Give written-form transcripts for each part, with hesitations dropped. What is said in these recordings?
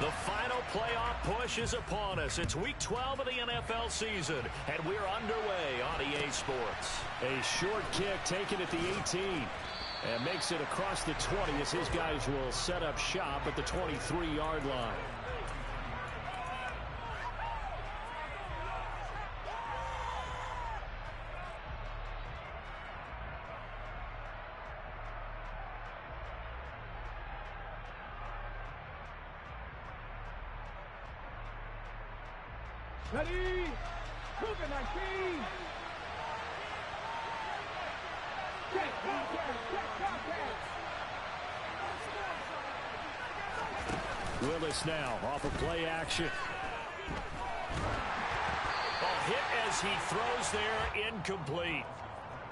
The final playoff push is upon us. It's week 12 of the NFL season, and we're underway on EA Sports. A short kick taken at the 18. And makes it across the 20 as his guys will set up shop at the 23-yard line. Ready? Moving 19. Check, Willis now off of play action. A hit as he throws there, incomplete.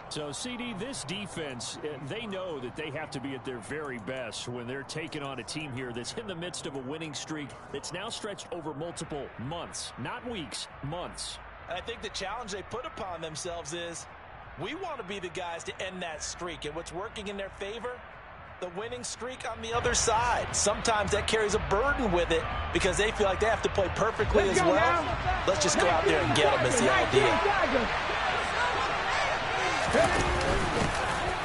So, CD, this defense, they know that they have to be at their very best when they're taking on a team here that's in the midst of a winning streak that's now stretched over multiple months, not weeks, months. And I think the challenge they put upon themselves is we want to be the guys to end that streak. And what's working in their favor? The winning streak on the other side. Sometimes that carries a burden with it because they feel like they have to play perfectly as well. Now. Let's just go out there and get them is the idea.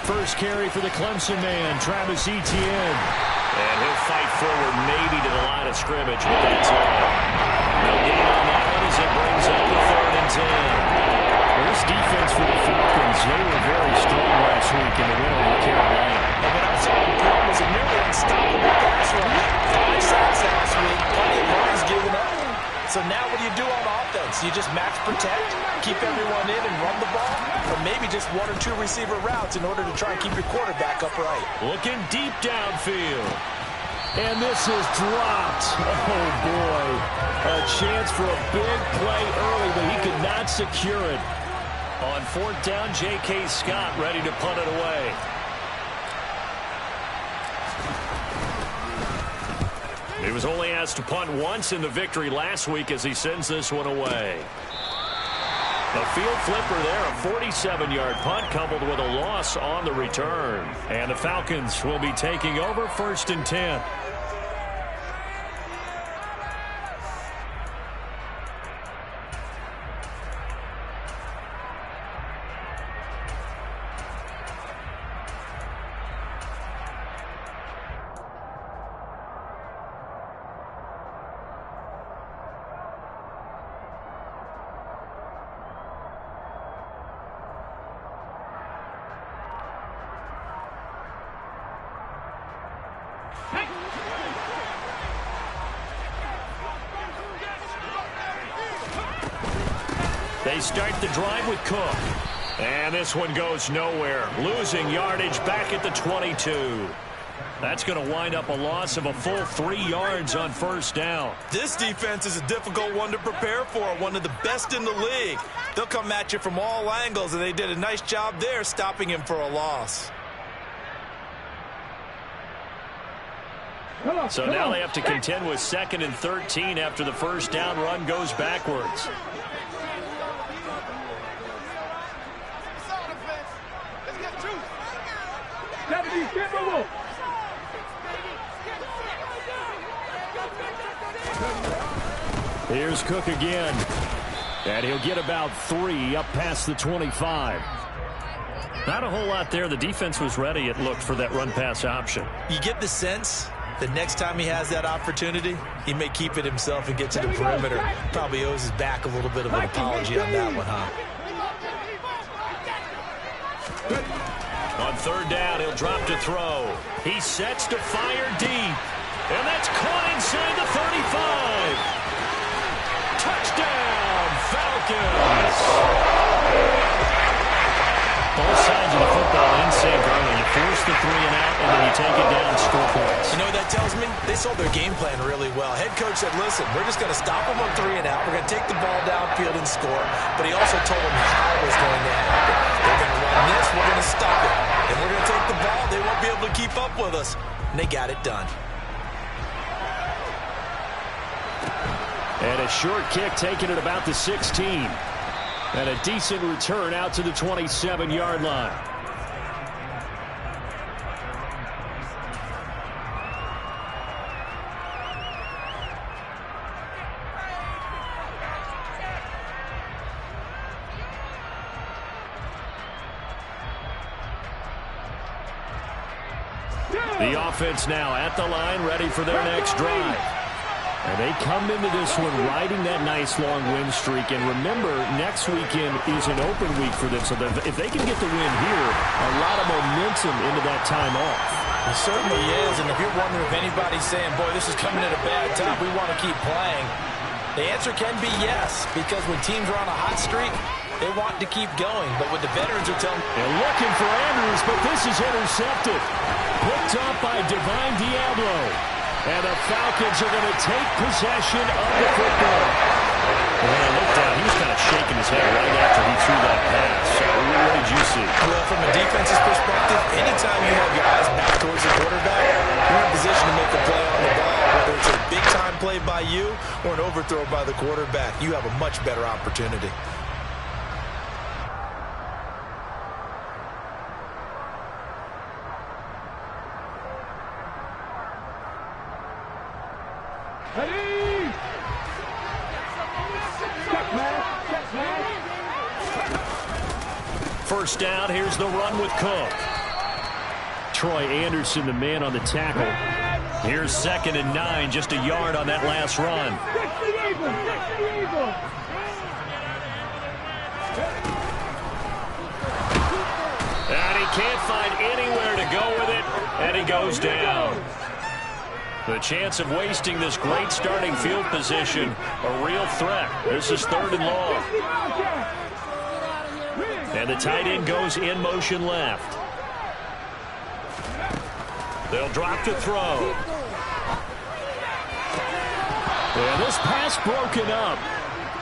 First carry for the Clemson man, Travis Etienne. And he'll fight forward maybe to the line of scrimmage, but that's all. No gain on that one as it brings up the 3rd and 10. Well, this defense for the Falcons, they were very strong last week in the win over Carolina. And what I saw in Graham was a nearly unstoppable pass rush. 5 sacks last week, plenty of yards given up. So now what do you do on offense? You just max protect, keep everyone in and run the ball, or maybe just 1 or 2 receiver routes in order to try and keep your quarterback upright. Looking deep downfield. And this is dropped. Oh, boy. A chance for a big play early, but he could not secure it. On 4th down, J.K. Scott ready to punt it away. He was only asked to punt once in the victory last week as he sends this one away. A field flipper there, a 47-yard punt coupled with a loss on the return. And the Falcons will be taking over 1st and 10. They start the drive with Cook. And this one goes nowhere. Losing yardage back at the 22. That's going to wind up a loss of a full 3 yards on 1st down. This defense is a difficult one to prepare for, one of the best in the league. They'll come at you from all angles, and they did a nice job there stopping him for a loss. So now they have to contend with 2nd and 13 after the 1st down run goes backwards. Here's Cook again. And he'll get about 3 up past the 25. Not a whole lot there. The defense was ready, it looked, for that run-pass option. You get the sense that next time he has that opportunity, he may keep it himself and get to the perimeter. Probably owes his back a little bit of an apology on that one, huh? On 3rd down, he'll drop to throw. He sets to fire deep. And that's caught inside the 35. Touchdown, Falcons. Both sides of the football in sync early. You force the 3 and out, and then you take it down and score points. You know what that tells me? They sold their game plan really well. Head coach said, listen, we're just going to stop them on 3 and out. We're going to take the ball downfield and score. But he also told them how it was going to happen. They're going to run this. We're going to stop it. And we're going to take the ball. They won't be able to keep up with us. And they got it done. And a short kick taken at about the 16. And a decent return out to the 27-yard line. The offense now at the line, ready for their next drive. And they come into this one riding that nice long win streak. And remember, next weekend is an open week for them. So if they can get the win here, a lot of momentum into that time off. It certainly is. And if you're wondering if anybody's saying, boy, this is coming at a bad time, we want to keep playing, the answer can be yes. Because when teams are on a hot streak, they want to keep going. But what the veterans are telling... They're looking for Andrews, but this is intercepted. Picked up by Divine Diablo. And the Falcons are going to take possession of the football. When I looked down, he was kind of shaking his head right after he threw that pass. So what did you see? Well, from a defense's perspective, anytime you have your eyes back towards the quarterback, you're in a position to make a play on the ball. Whether it's a big-time play by you or an overthrow by the quarterback, you have a much better opportunity. Ready! Check, man. Check, man. First down, here's the run with Cook. Troy Anderson, the man on the tackle. Here's 2nd and 9, just a yard on that last run. Fix the eagle! Fix the eagle! And he can't find anywhere to go with it, and he goes down. The chance of wasting this great starting field position, a real threat. This is 3rd and long. And the tight end goes in motion left. They'll drop to throw. And this pass broken up.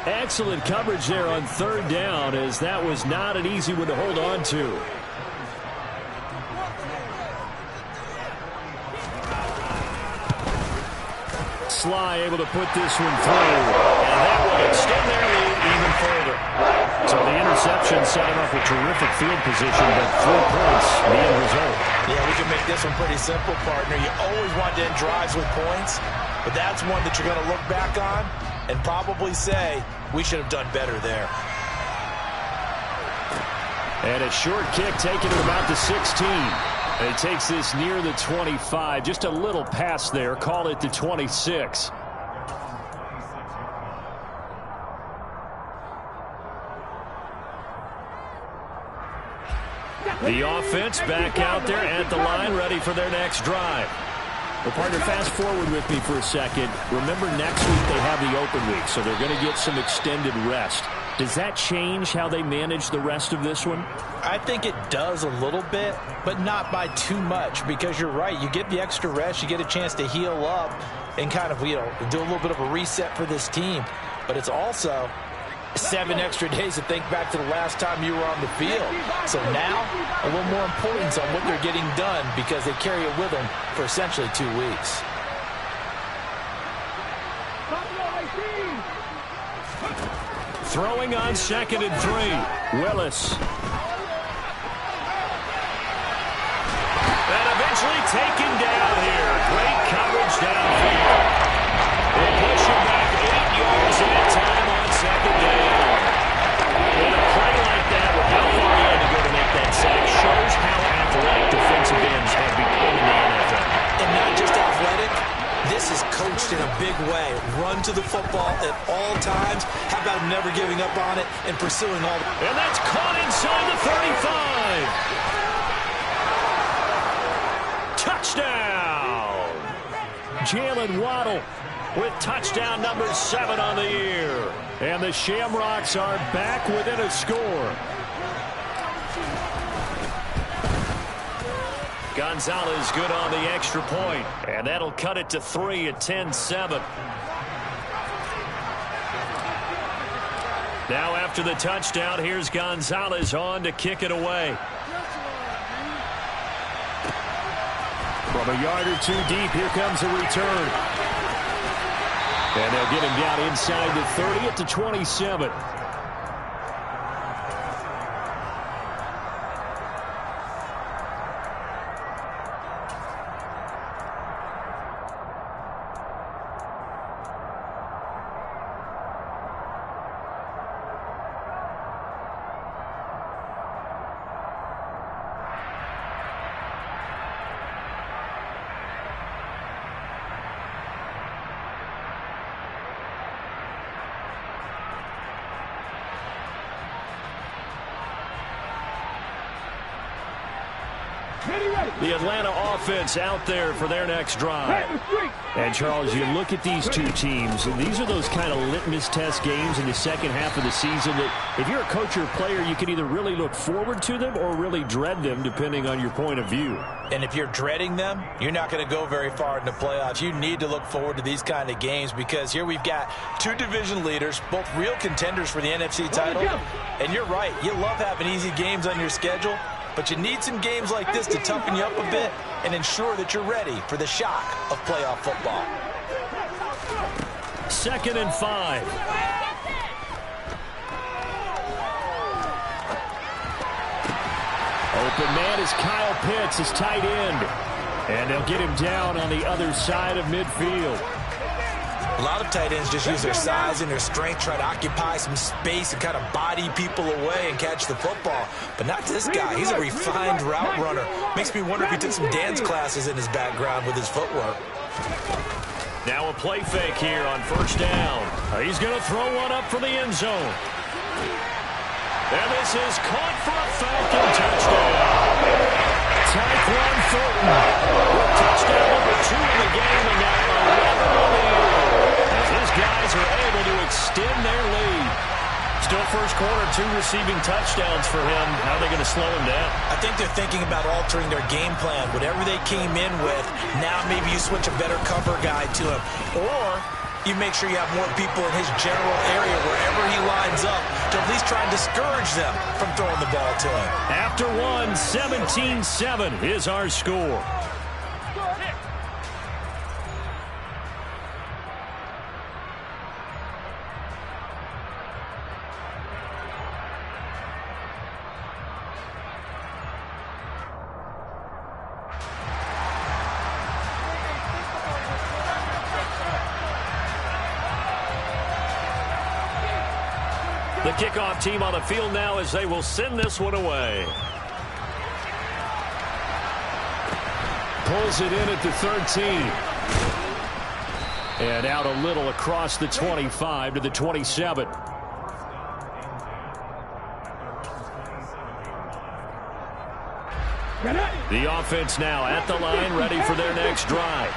Excellent coverage there on 3rd down, as that was not an easy one to hold on to. Sly able to put this one through. And that will extend their lead even further. So the interception set him up a terrific field position, but 3 points, the end result. Yeah, we can make this one pretty simple, partner. You always want to end drives with points, but that's one that you're going to look back on and probably say, we should have done better there. And a short kick taken at about the 16. And it takes this near the 25. Just a little pass there. Call it the 26. The offense back out there at the line, ready for their next drive. Well, partner, fast forward with me for a second. Remember, next week they have the open week, so they're going to get some extended rest. Does that change how they manage the rest of this one? I think it does a little bit, but not by too much, because you're right. You get the extra rest, you get a chance to heal up and kind of, do a little bit of a reset for this team. But it's also 7 extra days to think back to the last time you were on the field. So now, a little more importance on what they're getting done, because they carry it with them for essentially 2 weeks. Throwing on 2nd and 3. Willis. And eventually taken down here. Great coverage downfield. They push him back 8 yards at a time on 2nd down. And a play like that, with how far he had to go to make that sack, shows how athletic defensive ends have become in the NFL. And not just athletic, this is coached in a big way. Run to the football at all times. How about never giving up on it and pursuing all the... And that's caught inside the 35. Touchdown! Jalen Waddle with touchdown number 7 on the year. And the Shamrocks are back within a score. Gonzalez good on the extra point, and that'll cut it to 3 at 10-7. Now after the touchdown, here's Gonzalez on to kick it away. From a yard or 2 deep, here comes a return. And they'll get him down inside the 30 at the 27. The Atlanta offense out there for their next drive. And, Charles, you look at these two teams, and these are those kind of litmus test games in the second half of the season that if you're a coach or a player, you can either really look forward to them or really dread them, depending on your point of view. And if you're dreading them, you're not going to go very far in the playoffs. You need to look forward to these kind of games because here we've got two division leaders, both real contenders for the NFC title. And you're right, you love having easy games on your schedule, but you need some games like this to toughen you up a bit and ensure that you're ready for the shock of playoff football. 2nd and 5. Open man is Kyle Pitts, his tight end. And they'll get him down on the other side of midfield. A lot of tight ends just use their size and their strength, try to occupy some space and kind of body people away and catch the football. But not this guy. He's a refined route runner. Makes me wonder if he took some dance classes in his background with his footwork. Now a play fake here on 1st down. He's going to throw one up for the end zone. And this is caught for a Falcon touchdown. Tyquan Thornton with touchdown number 2 in the game, and now 11 on the year. As these guys are able to extend their lead. Still first quarter, 2 receiving touchdowns for him. How are they going to slow him down? I think they're thinking about altering their game plan. Whatever they came in with, now maybe you switch a better cover guy to him. Or you make sure you have more people in his general area wherever he lines up to at least try and discourage them from throwing the ball to him. After one, 17-7 is our score. The kickoff team on the field now as they will send this one away. Pulls it in at the 13. And out a little across the 25 to the 27. The offense now at the line, ready for their next drive.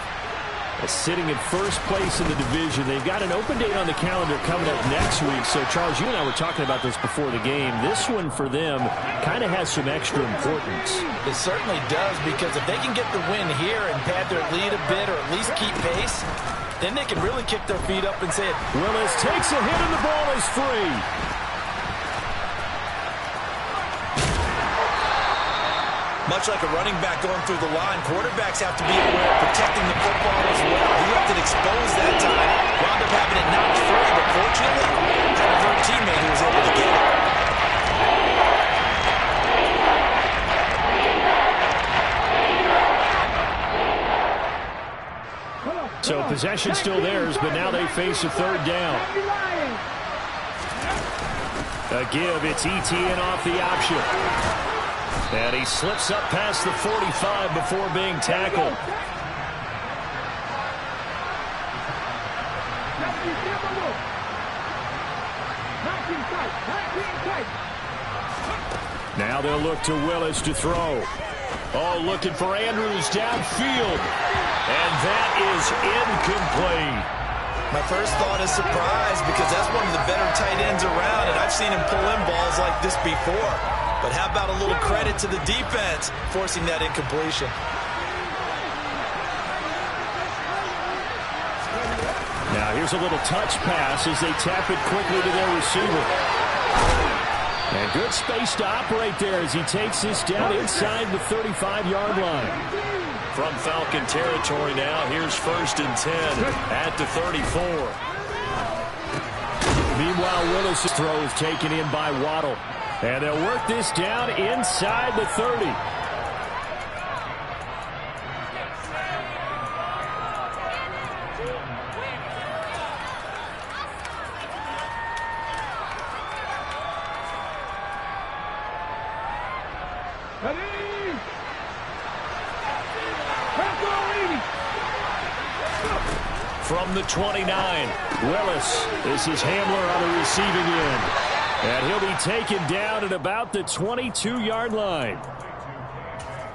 Sitting in first place in the division. They've got an open date on the calendar coming up next week. So, Charles, you and I were talking about this before the game. This one for them kind of has some extra importance. It certainly does, because if they can get the win here and pad their lead a bit or at least keep pace, then they can really kick their feet up and say it. Willis takes a hit and the ball is free. Much like a running back going through the line, quarterbacks have to be aware of protecting the football as well. He left it exposed that time, wound up having it knocked free, but fortunately, had a hurt teammate who was able to get it. So possession still theirs, but now they face a 3rd down. A give, it's ETN off the option. And he slips up past the 45 before being tackled. Now they'll look to Willis to throw. Oh, looking for Andrews downfield. And that is incomplete. My first thought is surprise, because that's one of the better tight ends around, and I've seen him pull in balls like this before. But how about a little credit to the defense forcing that incompletion? Now here's a little touch pass as they tap it quickly to their receiver. And good space to operate there as he takes this down inside the 35-yard line. From Falcon territory now, here's 1st and 10 at the 34. Meanwhile, Willis' throw is taken in by Waddle. And they'll work this down inside the 30. From the 29, Willis. This is Hamler on the receiving end. And he'll be taken down at about the 22-yard line.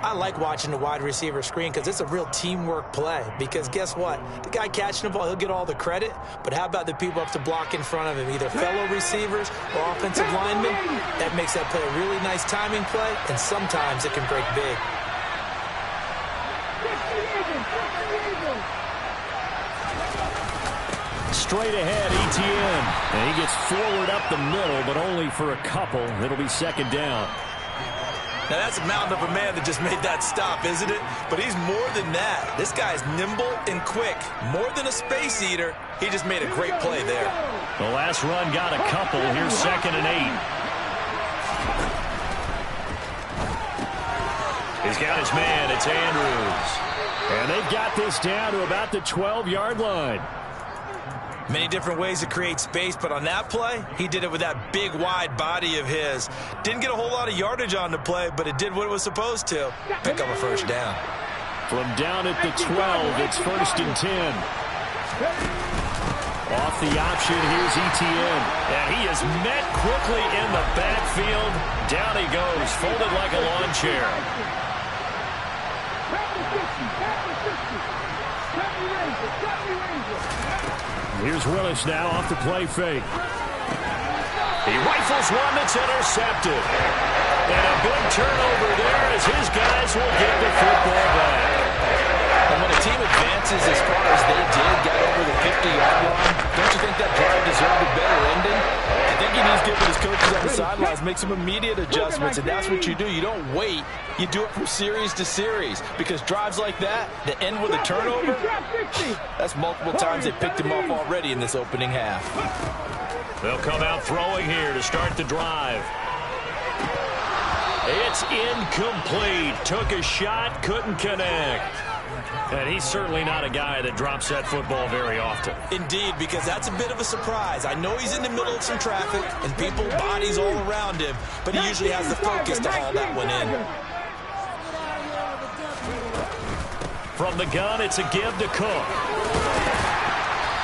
I like watching the wide receiver screen because it's a real teamwork play. Because guess what? The guy catching the ball, he'll get all the credit. But how about the people up to block in front of him, either fellow receivers or offensive linemen? That makes that play a really nice timing play, and sometimes it can break big. Straight ahead, Etienne. And he gets forward up the middle, but only for a couple. It'll be second down. Now, that's a mountain of a man that just made that stop, isn't it? But he's more than that. This guy's nimble and quick. More than a space eater, he just made a great play there. The last run got a couple. Here's 2nd and 8. He's got his man. It's Andrews. And they've got this down to about the 12-yard line. Many different ways to create space, but on that play, he did it with that big, wide body of his. Didn't get a whole lot of yardage on the play, but it did what it was supposed to. Pick up a first down. From down at the 12, it's 1st and 10. Off the option, here's Etienne. And he is met quickly in the backfield. Down he goes, folded like a lawn chair. Here's Willis now off the play fake. He rifles one that's intercepted. And a big turnover there as his guys will get the football back. And when a team advances as far as they did, got over the 50-yard line, don't you think that drive deserved a better ending? I think he needs to get with his coaches on the sidelines, make some immediate adjustments, and that's what you do. You don't wait. You do it from series to series, because drives like that end with a turnover, that's multiple times they picked him off already in this opening half. They'll come out throwing here to start the drive. It's incomplete. Took a shot, couldn't connect. And he's certainly not a guy that drops that football very often. Indeed, because that's a bit of a surprise. I know he's in the middle of some traffic and people, bodies all around him, but he usually has the focus to haul that one in. From the gun, it's a give to Cook.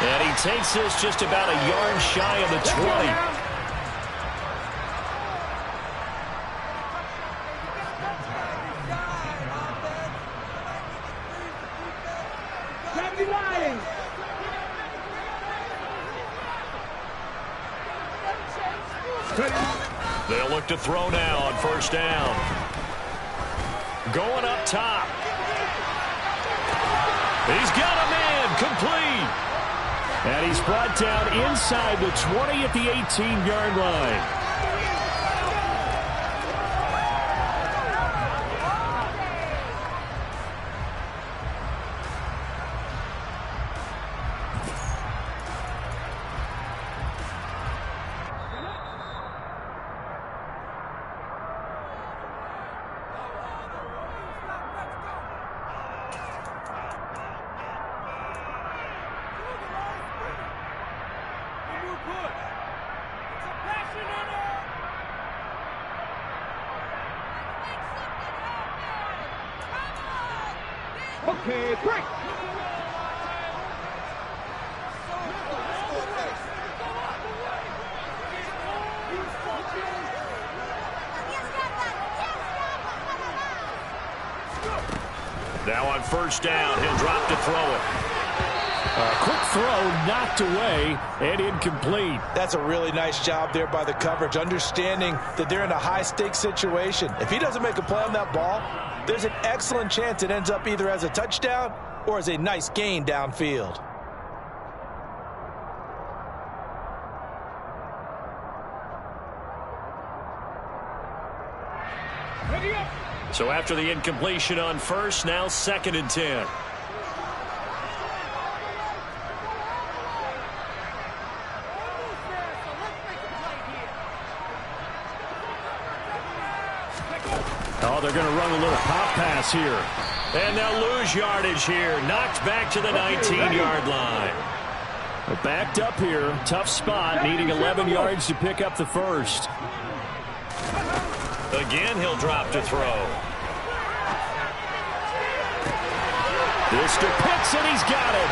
And he takes this just about a yard shy of the 20. They'll look to throw now on 1st down. Going up top. He's got a man, complete. And he's brought down inside the 20 at the 18-yard line. Okay, break. Now on 1st down, he'll drop to throw it. Quick throw, knocked away, and incomplete. That's a really nice job there by the coverage, understanding that they're in a high-stakes situation. If he doesn't make a play on that ball, there's an excellent chance it ends up either as a touchdown or as a nice gain downfield. So after the incompletion on 1st, now 2nd and 10. Oh, they're going to run a little pop pass here. And they'll lose yardage here. Knocked back to the 19-yard line. They're backed up here. Tough spot, needing 11 yards to pick up the 1st. Again, he'll drop to throw. This to Pitts, and he's got him.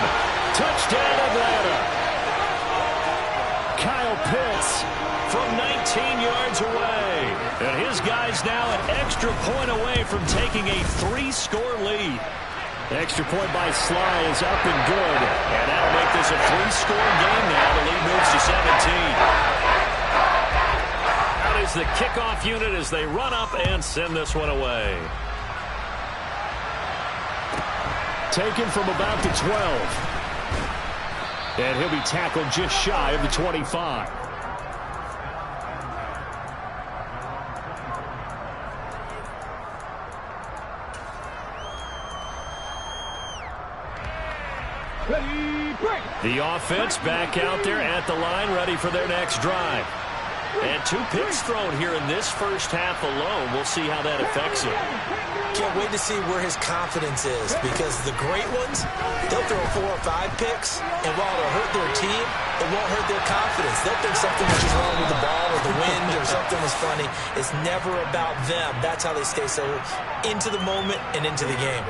Touchdown, Atlanta. Kyle Pitts from 19 yards away. And his guy's now an extra point away from taking a 3-score lead. Extra point by Sly is up and good. And that'll make this a 3-score game now. The lead moves to 17. Out is the kickoff unit as they run up and send this one away. Taken from about the 12. And he'll be tackled just shy of the 25. The offense back out there at the line, ready for their next drive. And 2 picks thrown here in this first half alone. We'll see how that affects him. Can't wait to see where his confidence is, because the great ones, they'll throw 4 or 5 picks, and while it'll hurt their team, it won't hurt their confidence. They'll think something was just wrong with the ball or the wind or something was funny. It's never about them. That's how they stay so into the moment and into the game.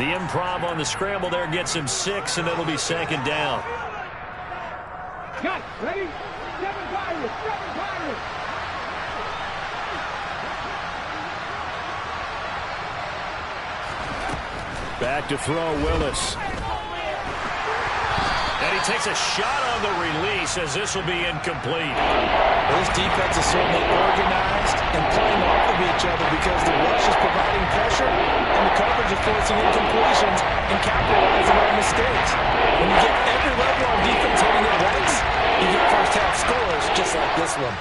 The improv on the scramble there gets him 6, and it'll be second down. Cut, ready? 7 Pirates, 7 Pirates. Back to throw, Willis. And he takes a shot on the release as this will be incomplete. This defense is certainly organized and playing off of each other because the rush is providing pressure and the coverage is forcing incompletions and capitalizing on mistakes. When you get every level on defense hitting it once, you get first half scores just like this one.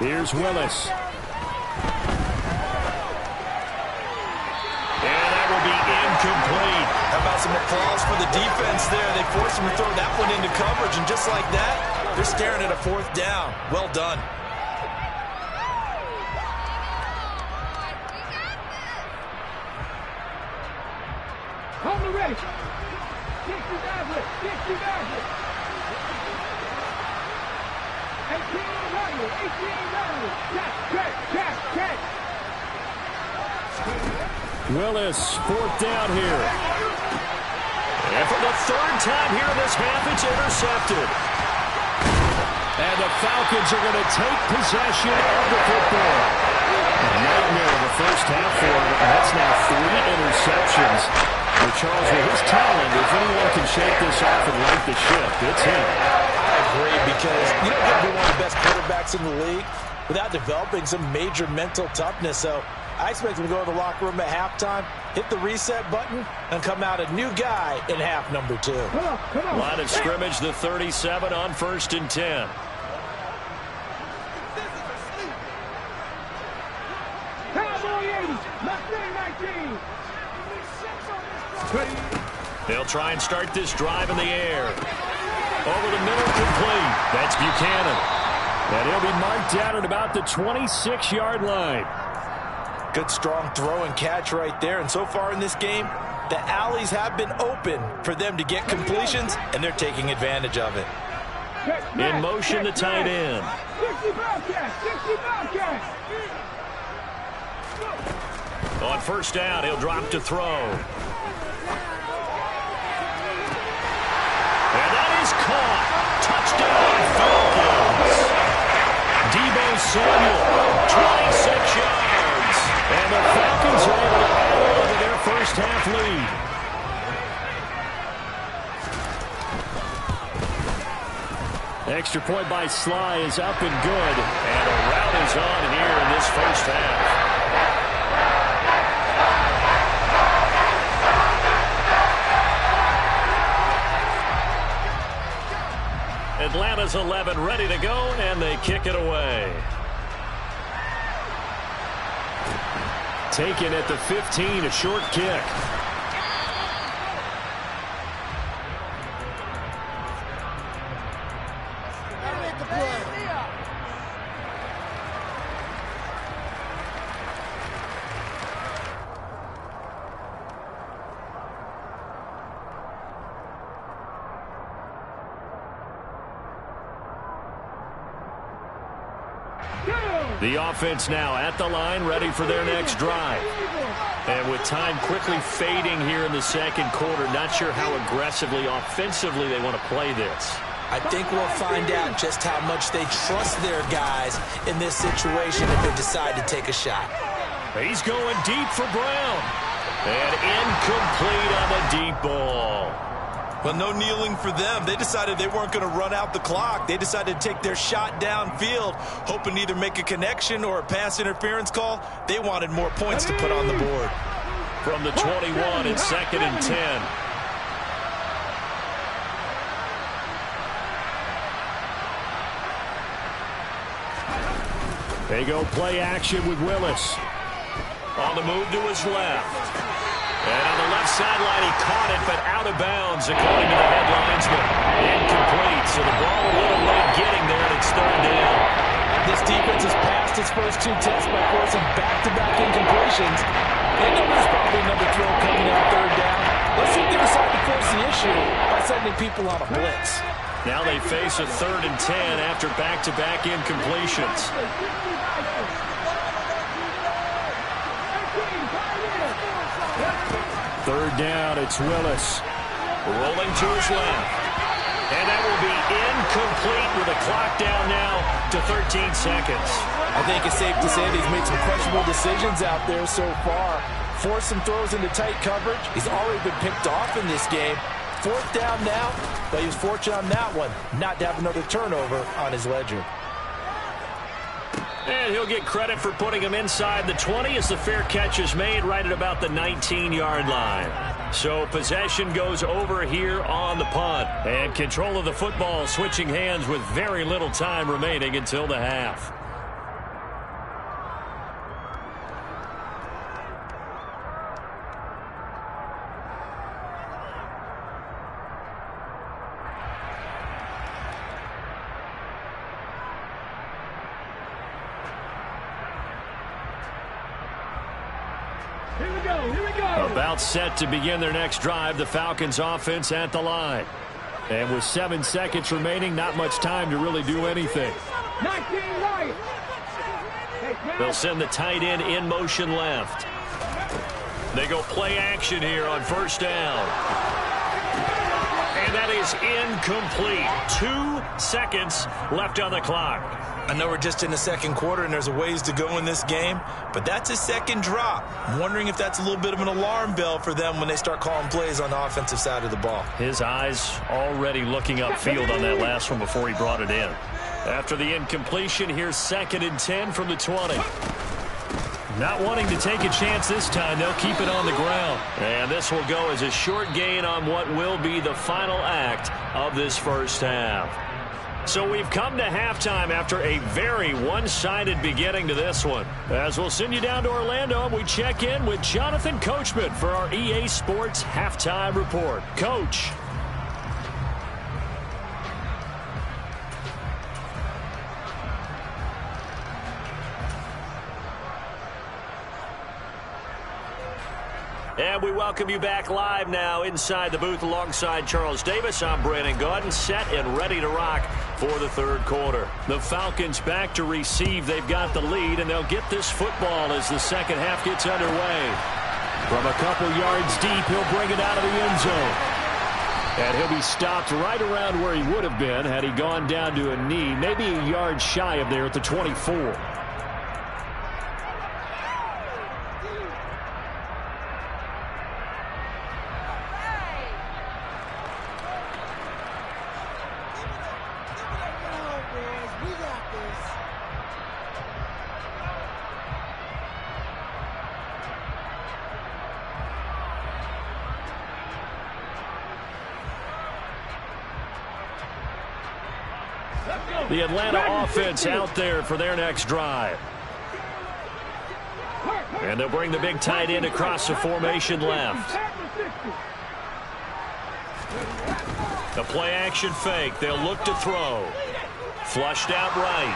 Here's Willis. And that will be incomplete. How about some applause for the defense there? They forced him to throw that one into coverage, and just like that, they're staring at a 4th down. Well done. On the ready. 60,000. 18 Catch. Willis, 4th down here. And for the 3rd time here in this half, it's intercepted. And the Falcons are going to take possession of the football. A nightmare of the first half for him. That's now 3 interceptions. For Charles, with his talent, if anyone can shake this off and right the ship, it's him. I agree, because you don't get to be one of the best quarterbacks in the league without developing some major mental toughness. So I expect him to go to the locker room at halftime, hit the reset button, and come out a new guy in half number 2. Come on. Line of scrimmage, the 37 on 1st and 10. They'll try and start this drive in the air. Over the middle, complete. That's Buchanan. And he'll be marked out at about the 26-yard line. Good strong throw and catch right there. And so far in this game, the alleys have been open for them to get completions, and they're taking advantage of it. In motion, the tight end. 60 Bobcat. On 1st down, he'll drop to throw. And that is caught. Touchdown, Falcons. Deebo Samuel, 26 yards. And the Falcons are able to hold on to their first half lead. Extra point by Sly is up and good. And a rout is on here in this first half. Atlanta's 11 ready to go, and they kick it away. Taken at the 15, a short kick. The offense now at the line, ready for their next drive. And with time quickly fading here in the second quarter, not sure how aggressively, offensively they want to play this. I think we'll find out just how much they trust their guys in this situation if they decide to take a shot. He's going deep for Brown. And incomplete on the deep ball. Well, no kneeling for them. They decided they weren't going to run out the clock. They decided to take their shot downfield, hoping to either make a connection or a pass interference call. They wanted more points to put on the board. From the 21, it's 2nd and 10. They go play action with Willis. On the move to his left. And on the left sideline, he caught it, but out of bounds, according to the head linesman. Incomplete, so the ball a little late getting there, and it's 3rd down. This defense has passed its first 2 tests by forcing back-to-back incompletions. They know there's probably another throw coming on 3rd down. Let's see if they decide to force the issue by sending people on a blitz. Now they face a 3rd and 10 after back-to-back incompletions. Third down, it's Willis. Rolling to his left. And that will be incomplete with the clock down now to 13 seconds. I think it's safe to say that he's made some questionable decisions out there so far. Forced some throws into tight coverage. He's already been picked off in this game. 4th down now, but he was fortunate on that one not to have another turnover on his ledger. And he'll get credit for putting him inside the 20 as the fair catch is made right at about the 19-yard line. So possession goes over here on the punt. And control of the football switching hands with very little time remaining until the half. About set to begin their next drive, the Falcons offense at the line. And with 7 seconds remaining, not much time to really do anything. They'll send the tight end in motion left. They go play action here on 1st down. And that is incomplete. 2 seconds left on the clock. I know we're just in the second quarter and there's a ways to go in this game, but that's a second drop. I'm wondering if that's a little bit of an alarm bell for them when they start calling plays on the offensive side of the ball. His eyes already looking upfield on that last one before he brought it in. After the incompletion, here's 2nd and 10 from the 20. Not wanting to take a chance this time, they'll keep it on the ground. And this will go as a short gain on what will be the final act of this first half. So we've come to halftime after a very one-sided beginning to this one. As we'll send you down to Orlando, we check in with Jonathan Coachman for our EA Sports Halftime Report. Coach. And we welcome you back live now inside the booth alongside Charles Davis. I'm Brandon Gaudin, set and ready to rock for the 3rd quarter. The Falcons back to receive. They've got the lead, and they'll get this football as the second half gets underway. From a couple yards deep, he'll bring it out of the end zone. And he'll be stopped right around where he would have been had he gone down to a knee, maybe a yard shy of there at the 24. The Atlanta offense out there for their next drive. And they'll bring the big tight end across the formation left. The play action fake. They'll look to throw. Flushed out right.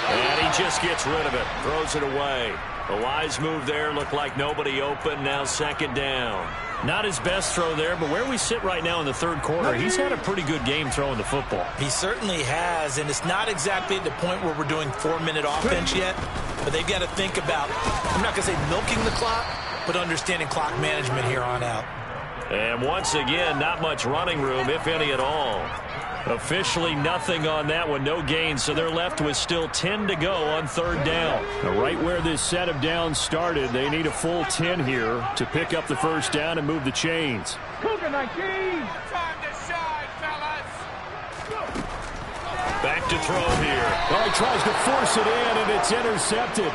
And he just gets rid of it. Throws it away. A wise move there. Looked like nobody open. Now 2nd down. Not his best throw there, but where we sit right now in the third quarter, he's had a pretty good game throwing the football. He certainly has, and it's not exactly at the point where we're doing 4-minute offense yet, but they've got to think about, I'm not going to say milking the clock, but understanding clock management here on out. And once again, not much running room, if any at all. Officially nothing on that one, no gain, so they're left with still 10 to go on third down. Now, right where this set of downs started, they need a full 10 here to pick up the first down and move the chains. Cougar 19. Time to shine, fellas. Back to throw here. Oh, he tries to force it in, and it's intercepted.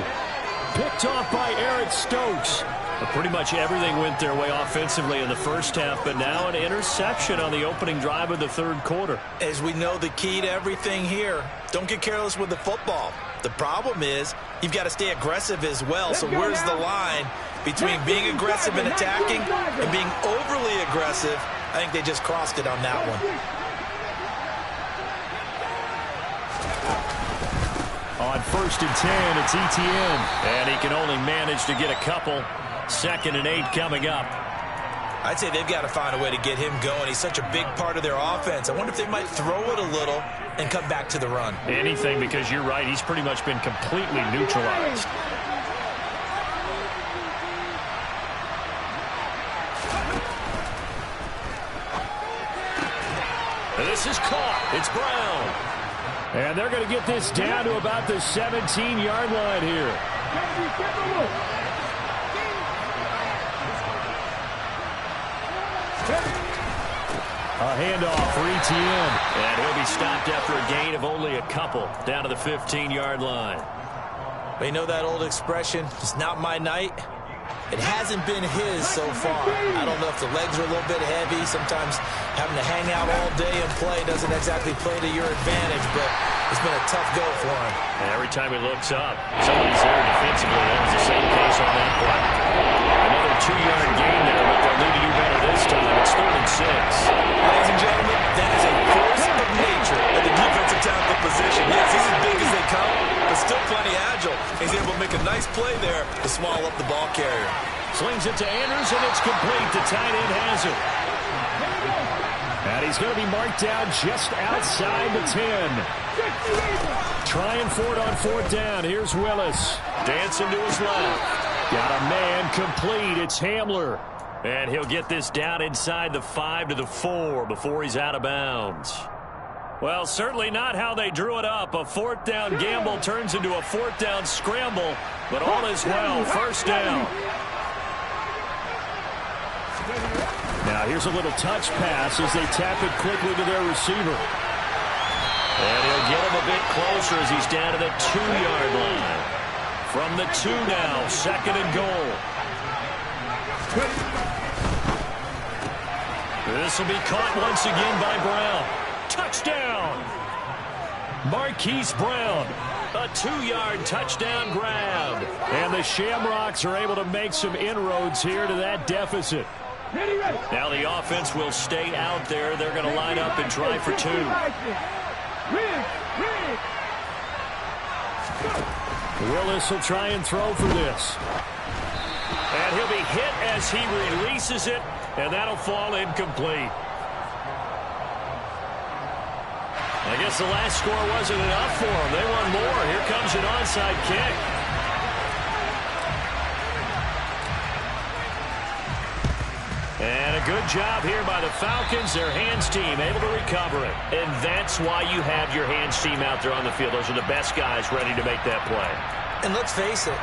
Picked off by Eric Stokes. But pretty much everything went their way offensively in the first half, but now an interception on the opening drive of the third quarter. As we know, the key to everything here, don't get careless with the football. The problem is you've got to stay aggressive as well. So where's the line between being aggressive and attacking and being overly aggressive? I think they just crossed it on that one. On 1st and 10, it's ETN. And he can only manage to get a couple. 2nd and 8 coming up. I'd say they've got to find a way to get him going. He's such a big part of their offense. I wonder if they might throw it a little and come back to the run. Anything, because you're right, he's pretty much been completely neutralized. And this is caught. It's Brown. And they're going to get this down to about the 17-yard line here. A handoff for ETN. And he'll be stopped after a gain of only a couple down to the 15-yard line. But you know that old expression, it's not my night? It hasn't been his so far. I don't know if the legs are a little bit heavy. Sometimes having to hang out all day and play doesn't exactly play to your advantage, but it's been a tough go for him. And every time he looks up, somebody's there defensively. That was the same case on that play. Another 2-yard gain there, but they'll need to do better this time. It's 3rd and 6. Ladies and gentlemen, that is a force of nature at the defensive tackle position. Yes, he's as big as they come, but still plenty agile. He's able to make a nice play there to swallow up the ball carrier. Slings it to Anders, and it's complete. The tight end has it. And he's going to be marked down just outside the 10. Trying for it on 4th down. Here's Willis. Dancing to his left. Got a man complete. It's Hamler. And he'll get this down inside the 5 to the 4 before he's out of bounds. Well, certainly not how they drew it up. A 4th down gamble turns into a 4th down scramble, but all is well. 1st down. Now here's a little touch pass as they tap it quickly to their receiver. And he'll get him a bit closer as he's down to the 2-yard line. From the 2 now, 2nd and goal. This will be caught once again by Brown. Touchdown! Marquise Brown. A 2-yard touchdown grab. And the Shamrocks are able to make some inroads here to that deficit. Now the offense will stay out there. They're going to line up and try for 2. Willis will try and throw for this. And he'll be hit as he releases it, and that'll fall incomplete. I guess the last score wasn't enough for them. They want more. Here comes an onside kick. And a good job here by the Falcons. Their hands team able to recover it. And that's why you have your hands team out there on the field. Those are the best guys ready to make that play. And let's face it,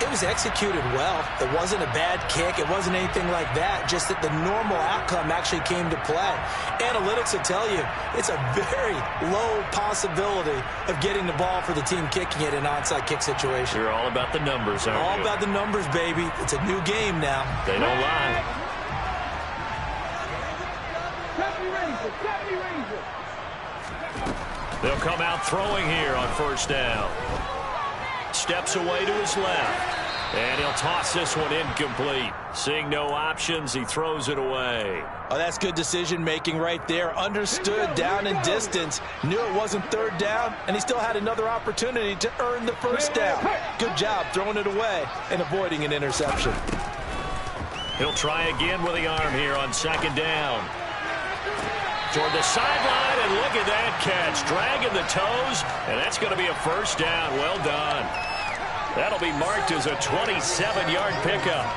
it was executed well. It wasn't a bad kick. It wasn't anything like that. Just that the normal outcome actually came to play. Analytics will tell you it's a very low possibility of getting the ball for the team kicking it in an onside kick situation. You're all about the numbers, aren't you? All about the numbers, baby. It's a new game now. They don't lie. They'll come out throwing here on 1st down. Steps away to his left. And he'll toss this one incomplete. Seeing no options, he throws it away. Oh, that's good decision-making right there. Understood down and distance. Knew it wasn't 3rd down, and he still had another opportunity to earn the 1st down. Good job throwing it away and avoiding an interception. He'll try again with the arm here on second down. Toward the sideline, and look at that catch. Dragging the toes, and that's going to be a first down. Well done. That'll be marked as a 27-yard pickup.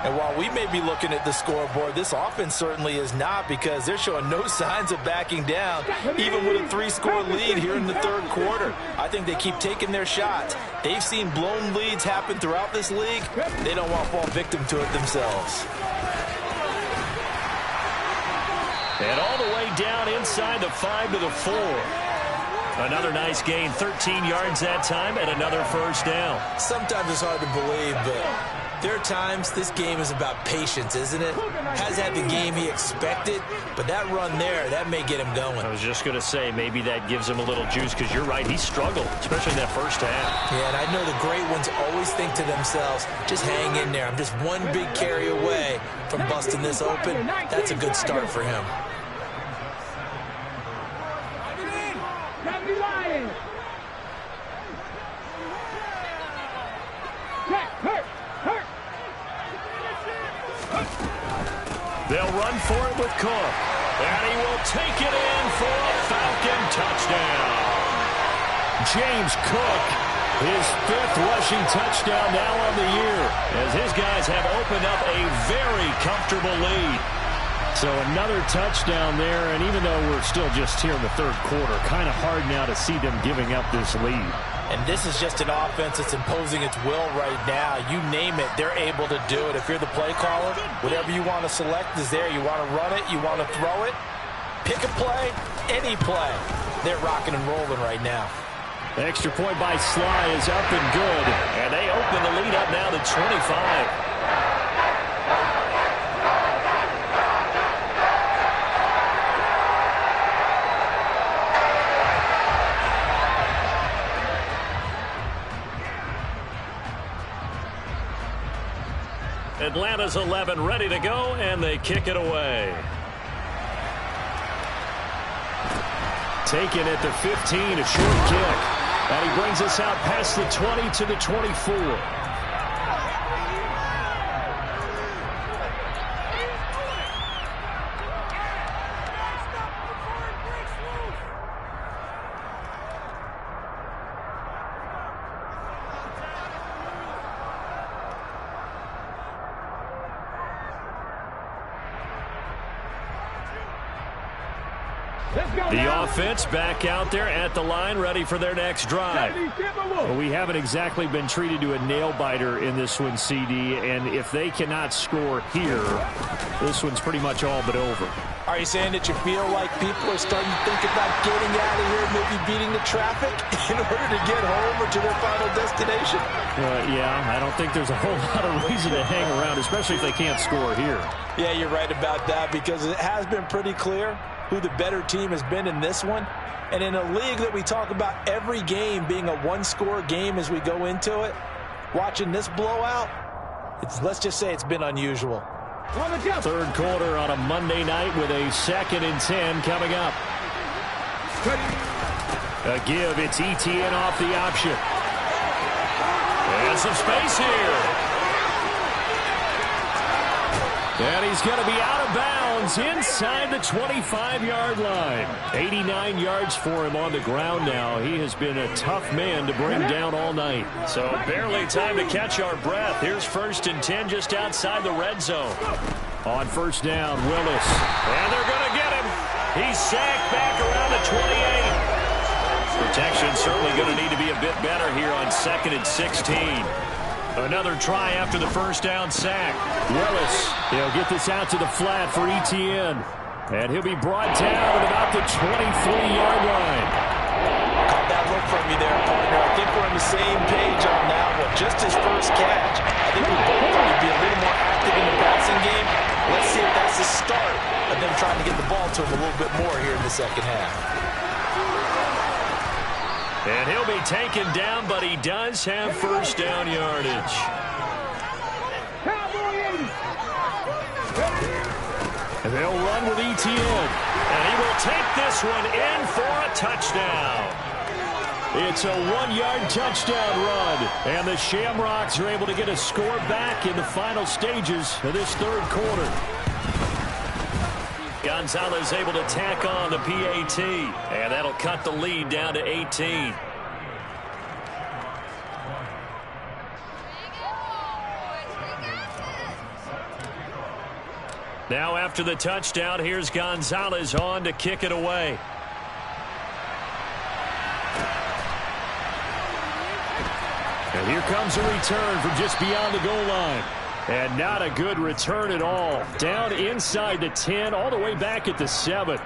And while we may be looking at the scoreboard, this offense certainly is not, because they're showing no signs of backing down, even with a 3-score lead here in the third quarter. I think they keep taking their shots. They've seen blown leads happen throughout this league. They don't want to fall victim to it themselves. And all the way down inside the 5 to the 4. Another nice gain, 13 yards that time, and another first down. Sometimes it's hard to believe, but there are times this game is about patience, isn't it? Has had the game he expected, but that run there, that may get him going. I was just going to say, maybe that gives him a little juice, because you're right, he struggled, especially in that first half. Yeah, and I know the great ones always think to themselves, just hang in there. I'm just one big carry away from busting this open. That's a good start for him. They'll run for it with Cook. And he will take it in for a Falcon touchdown. James Cook, his 5th rushing touchdown now on the year, as his guys have opened up a very comfortable lead. So another touchdown there, and even though we're still just here in the third quarter, kind of hard now to see them giving up this lead. And this is just an offense that's imposing its will right now. You name it, they're able to do it. If you're the play caller, whatever you want to select is there. You want to run it, you want to throw it, pick a play, any play. They're rocking and rolling right now. The extra point by Sly is up and good. And they open the lead up now to 25. Atlanta's 11 ready to go, and they kick it away. Taken at the 15, a short kick. And he brings us out past the 20 to the 24. The offense back out there at the line, ready for their next drive. Well, we haven't exactly been treated to a nail-biter in this one, CD, and if they cannot score here, this one's pretty much all but over. Are you saying that you feel like people are starting to think about getting out of here, maybe beating the traffic in order to get home or to their final destination? Yeah, I don't think there's a whole lot of reason to hang around, especially if they can't score here. Yeah, you're right about that, because it has been pretty clear who the better team has been in this one. And in a league that we talk about every game being a one-score game as we go into it, watching this blowout, let's just say it's been unusual. Third quarter on a Monday night with a 2nd and 10 coming up. A give, it's ETN off the option. And some space here. And he's going to be out of bounds inside the 25-yard line. 89 yards for him on the ground now. He has been a tough man to bring down all night. So barely time to catch our breath. Here's 1st and 10 just outside the red zone. On first down, Willis. And they're going to get him. He's sacked back around the 28. Protection certainly going to need to be a bit better here on 2nd and 16. Another try after the first down sack. Willis, he'll get this out to the flat for ETN. And he'll be brought down at about the 23-yard line. Caught that look from you there, partner. I think we're on the same page on that one. Just his first catch. I think we both thought he'd be a little more active in the passing game. Let's see if that's the start of them trying to get the ball to him a little bit more here in the second half. And he'll be taken down, but he does have first down yardage. And they'll run with ETN. And he will take this one in for a touchdown. It's a 1-yard touchdown run. And the Shamrocks are able to get a score back in the final stages of this third quarter. Gonzalez able to tack on the PAT. And that'll cut the lead down to 18. Now after the touchdown, here's Gonzalez on to kick it away. And here comes a return from just beyond the goal line. And not a good return at all. Down inside the 10, all the way back at the 7.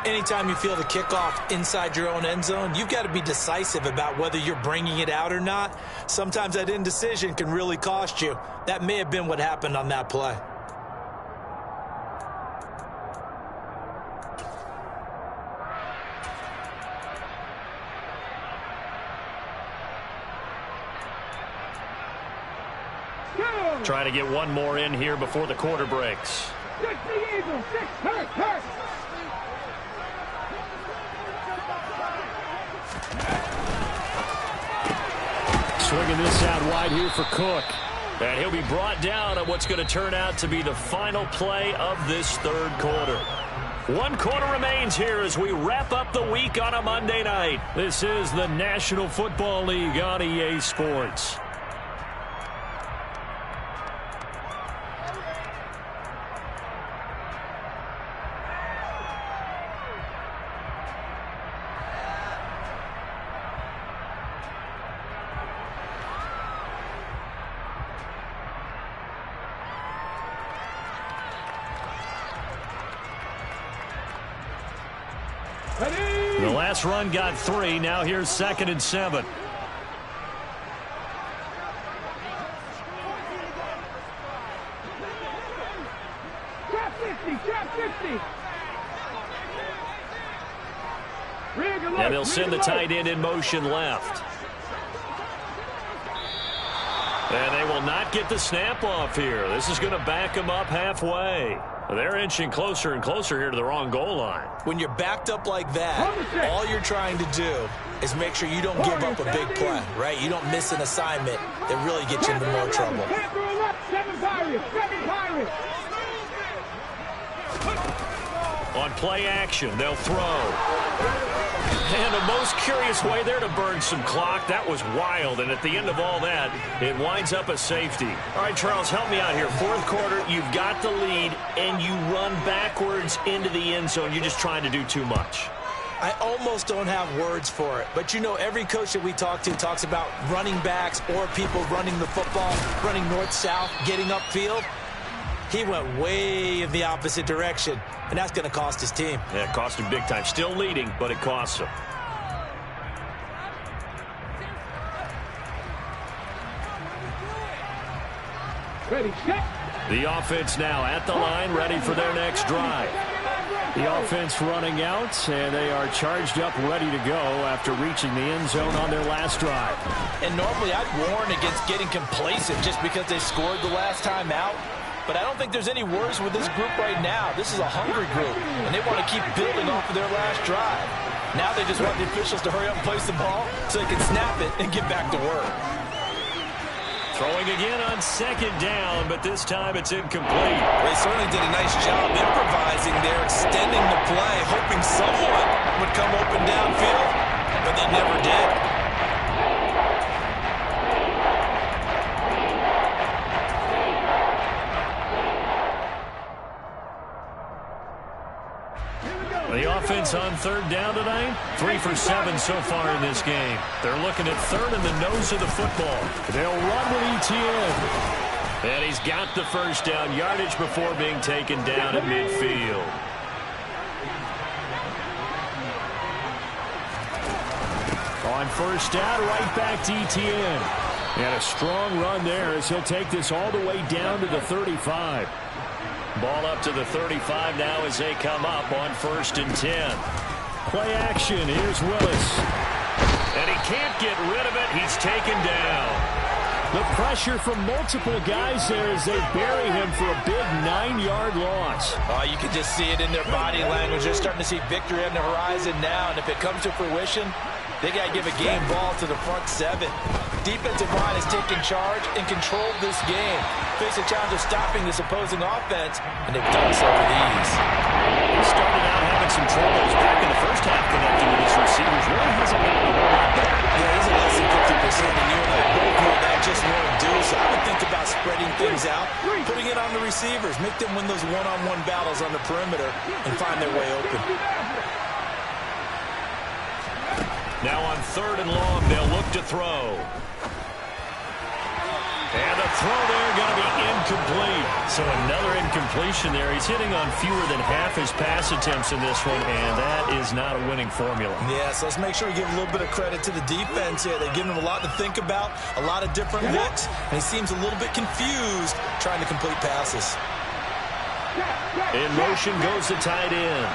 Anytime you feel the kickoff inside your own end zone, you've got to be decisive about whether you're bringing it out or not. Sometimes that indecision can really cost you. That may have been what happened on that play. Trying to get one more in here before the quarter breaks. 6 the Eagles, 6, hurt. Swinging this out wide here for Cook. And he'll be brought down on what's going to turn out to be the final play of this third quarter. 1 quarter remains here as we wrap up the week on a Monday night. This is the National Football League on EA Sports. The last run got 3. Now here's 2nd and 7. Trap 50. And they'll send the tight end in motion left. And they will not get the snap off here. This is going to back them up halfway. They're inching closer and closer here to the wrong goal line. When you're backed up like that, all you're trying to do is make sure you don't give up a big play, right? You don't miss an assignment that really gets you into more trouble. 7 Pirates. On play action, they'll throw. And the most curious way there to burn some clock. That was wild. And at the end of all that, it winds up a safety. All right, Charles, help me out here. Fourth quarter, you've got the lead, and you run backwards into the end zone. You're just trying to do too much. I almost don't have words for it. But, you know, every coach that we talk to talks about running backs or people running the football, running north-south, getting upfield. He went way in the opposite direction, and that's going to cost his team. Yeah, it cost him big time. Still leading, but it costs him. Ready, set. The offense now at the line, ready for their next drive. The offense running out, and they are charged up, ready to go after reaching the end zone on their last drive. And normally I'd warn against getting complacent just because they scored the last time out. But I don't think there's any worries with this group right now. This is a hungry group, and they want to keep building off of their last drive. Now they just want the officials to hurry up and place the ball so they can snap it and get back to work. Throwing again on 2nd down, but this time it's incomplete. They certainly did a nice job improvising there, extending the play, hoping someone would come open downfield, but they never did. The offense on 3rd down tonight, 3 for 7 so far in this game. They're looking at 3rd in the nose of the football. They'll run with ETN. And he's got the first down yardage before being taken down at midfield. On 1st down, right back to ETN. And a strong run there as he'll take this all the way down to the 35. Ball up to the 35 now as they come up on 1st and 10. Play action. Here's Willis. And he can't get rid of it. He's taken down. The pressure from multiple guys there as they bury him for a big 9-yard loss. Oh, you can just see it in their body language. They're starting to see victory on the horizon now. And if it comes to fruition, They got to give a game ball to the front seven. Defensive line has taken charge and controlled this game. Face a challenge of stopping this opposing offense, and they've done so with ease. He started out having some troubles back in the first half connecting with his receivers. Really hasn't gotten a whole lot back. Yeah, he's at less than 50%, and you and I both know that just won't do. So I would think about spreading things out, putting it on the receivers, make them win those one-on-one battles on the perimeter, and find their way open. Now on 3rd and long, they'll look to throw. And the throw there going to be incomplete. So another incompletion there. He's hitting on fewer than half his pass attempts in this one, and that is not a winning formula. Yeah, so let's make sure we give a little bit of credit to the defense here. They've given him a lot to think about, a lot of different looks, and he seems a little bit confused trying to complete passes. In motion goes the tight end.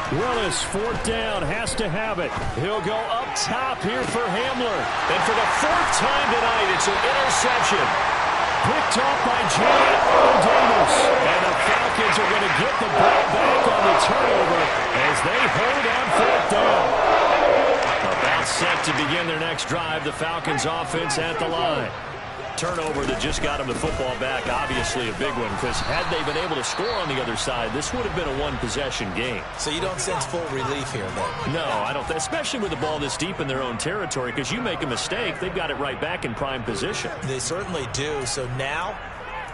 Willis, 4th down, has to have it. He'll go up top here for Hamler. And for the 4th time tonight, it's an interception. Picked off by Jay Davis. And the Falcons are going to get the ball back on the turnover as they hold on 4th down. About set to begin their next drive. The Falcons offense at the line. Turnover that just got him the football back, obviously a big one, because had they been able to score on the other side, this would have been a one-possession game. So you don't sense full relief here, though? No, I don't, especially with the ball this deep in their own territory, because you make a mistake, they've got it right back in prime position. They certainly do. So now,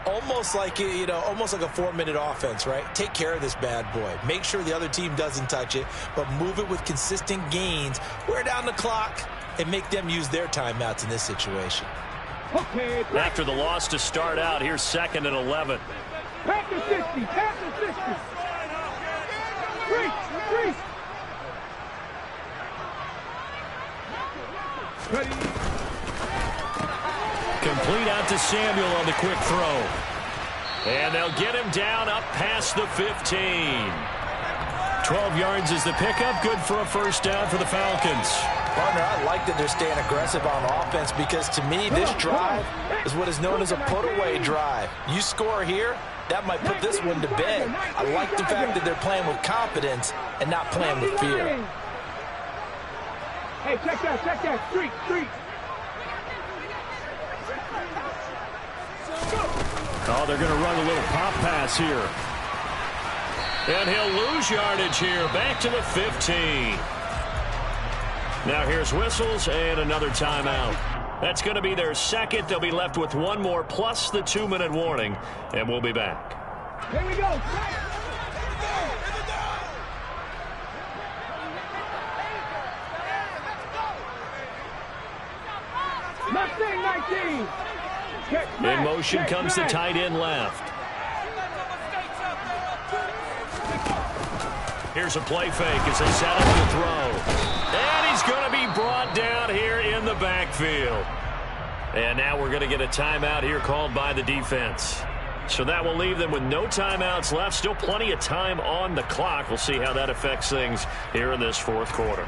almost like, almost like a 4-minute offense, right? Take care of this bad boy. Make sure the other team doesn't touch it, but move it with consistent gains. Wear down the clock and make them use their timeouts in this situation. After the loss to start out, here's 2nd and 11. Pass to 60. Pass to 60. Retreat. Ready. Complete out to Samuel on the quick throw. And they'll get him down up past the 15. 12 yards is the pickup. Good for a 1st down for the Falcons. Partner, I like that they're staying aggressive on offense because, to me, this drive is what is known as a put-away drive. You score here, that might put this one to bed. I like the fact that they're playing with confidence and not playing with fear. Hey, check that. Street. Oh, they're going to run a little pop pass here. And he'll lose yardage here, back to the 15. Now here's whistles and another timeout. That's going to be their 2nd. They'll be left with 1 more plus the 2-minute warning, and we'll be back. Here we go. In motion comes the tight end left. Here's a play fake as they set up the throw. And he's going to be brought down here in the backfield. And now we're going to get a timeout here called by the defense. So that will leave them with no timeouts left. Still plenty of time on the clock. We'll see how that affects things here in this 4th quarter.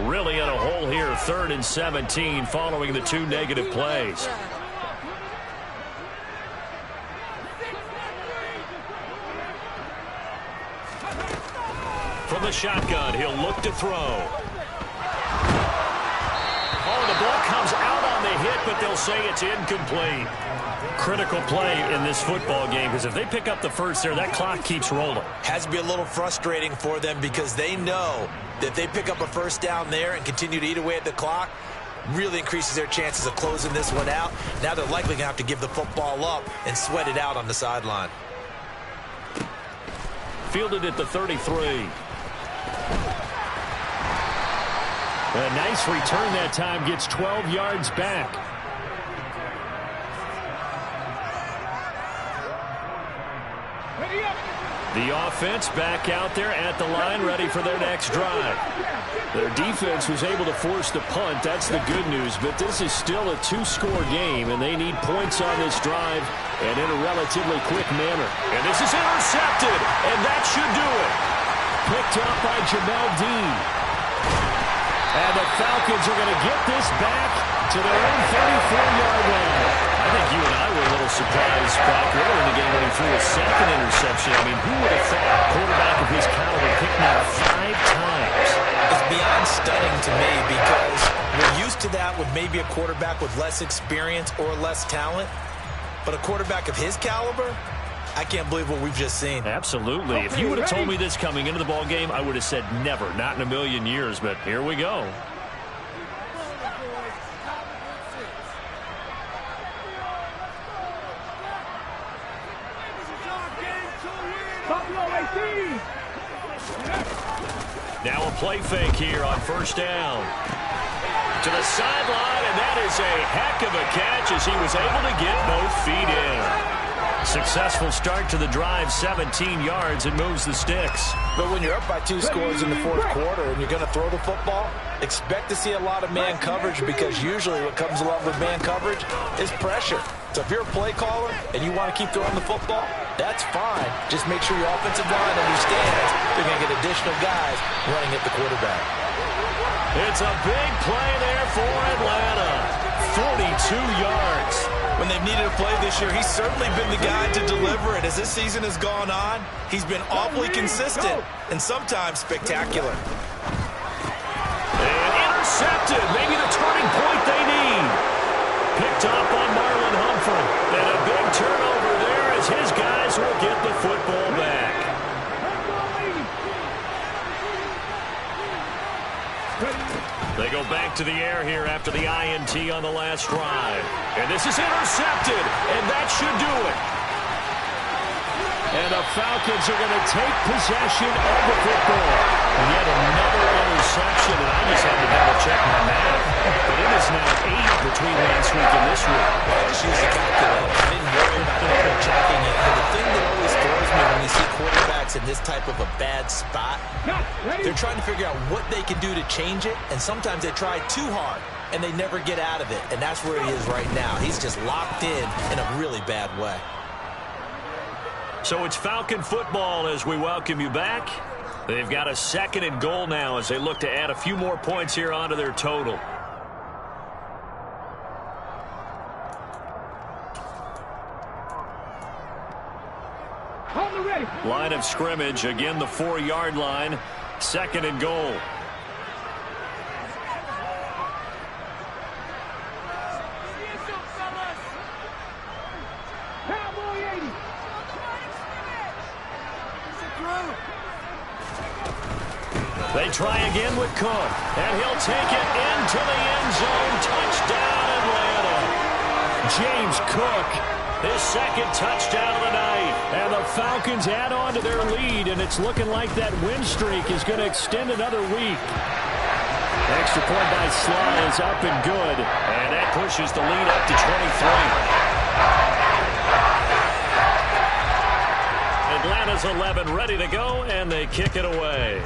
Really in a hole here, 3rd and 17 following the 2 negative plays. From the shotgun, he'll look to throw. Oh, the ball comes out on the hit, but they'll say it's incomplete. Critical play in this football game, because if they pick up the 1st there, that clock keeps rolling. Has to be a little frustrating for them because they know that if they pick up a 1st down there and continue to eat away at the clock, really increases their chances of closing this one out. Now they're likely going to have to give the football up and sweat it out on the sideline. Fielded at the 33. A nice return that time, gets 12 yards back. The offense back out there at the line, ready for their next drive. Their defense was able to force the punt. That's the good news, but this is still a 2-score game, and they need points on this drive and in a relatively quick manner. And this is intercepted, and that should do it. Picked up by Jamel Dean. And the Falcons are going to get this back to their own 34-yard line. I think you and I were a little surprised back earlier in the game when he threw a second interception. I mean, who would have thought a quarterback of his caliber picked out 5 times? It's beyond stunning to me because we're used to that with maybe a quarterback with less experience or less talent. But a quarterback of his caliber, I can't believe what we've just seen. Absolutely. If you would have told me this coming into the ball game, I would have said never, not in a million years. But here we go. Now a play fake here on first down. To the sideline, and that is a heck of a catch as he was able to get both feet in. Successful start to the drive, 17 yards, and moves the sticks. But when you're up by 2 scores in the fourth quarter and you're going to throw the football, expect to see a lot of man coverage because usually what comes along with man coverage is pressure. So if you're a play caller and you want to keep throwing the football, that's fine. Just make sure your offensive line understands they're going to get additional guys running at the quarterback. It's a big play there for Atlanta. 42 yards. When they've needed a play this year, he's certainly been the guy to deliver it. As this season has gone on, he's been awfully consistent and sometimes spectacular. And intercepted. Maybe the turning point they need. Picked up on Marlon Humphrey. And a big turnover there as his guys will get the football back. They go back to the air here after the INT on the last drive. And this is intercepted, and that should do it. And the Falcons are going to take possession of the football. And yet another interception, and I just had to double-check my math. But it is now 8 between last week and this week. Well, just use the calculator. I didn't worry about double-checking it. But the thing that always throws me when you see quarterbacks in this type of a bad spot, they're trying to figure out what they can do to change it, and sometimes they try too hard, and they never get out of it. And that's where he is right now. He's just locked in a really bad way. So it's Falcon football as we welcome you back. They've got a 2nd and goal now as they look to add a few more points here onto their total. Line of scrimmage, again the 4-yard line, 2nd and goal. They try again with Cook, and he'll take it into the end zone. Touchdown, Atlanta. James Cook, his 2nd touchdown of the night. And the Falcons add on to their lead, and it's looking like that win streak is going to extend another week. Extra point by Sly is up and good, and that pushes the lead up to 23. Atlanta's 11 ready to go, and they kick it away.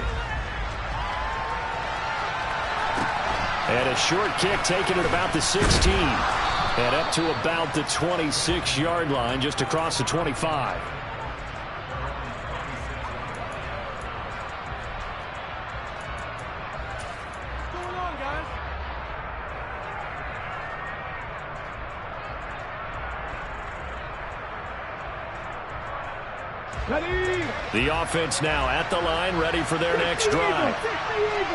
And a short kick taken at about the 16. And up to about the 26-yard line, just across the 25. What's going on, guys? The offense now at the line, ready for their next drive.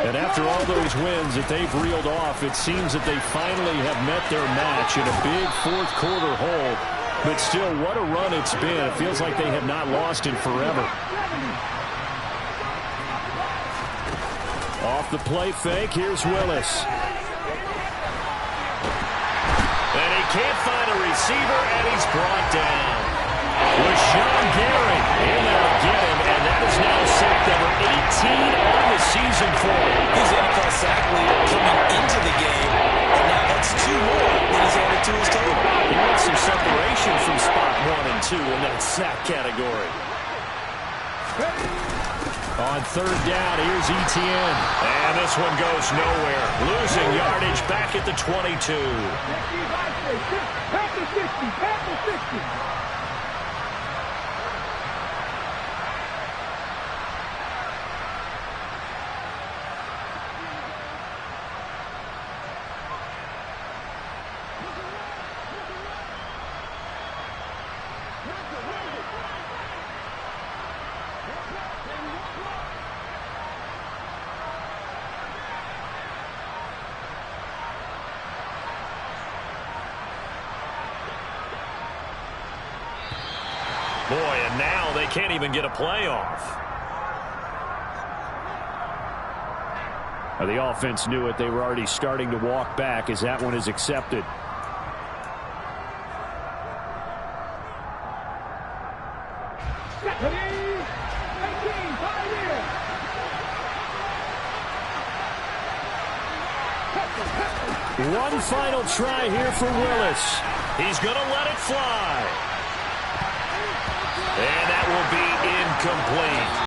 And after all those wins that they've reeled off, it seems that they finally have met their match in a big fourth-quarter hold. But still, what a run it's been. It feels like they have not lost in forever. Off the play fake, here's Willis. And he can't find a receiver, and he's brought down. With Sean Gary in there again, and that is now sack number 18 on the season for him. He's NFL sack leader coming into the game, and now that's 2 more that he's added to his total. He wants some separation from spot 1 and 2 in that sack category. On 3rd down, here's Etienne. And this one goes nowhere. Losing yardage back at the 22. Back to 60. Back to 60. Boy, and now they can't even get a playoff. The offense knew it. They were already starting to walk back as that one is accepted. One final try here for Willis. He's going to let it fly. And that will be incomplete.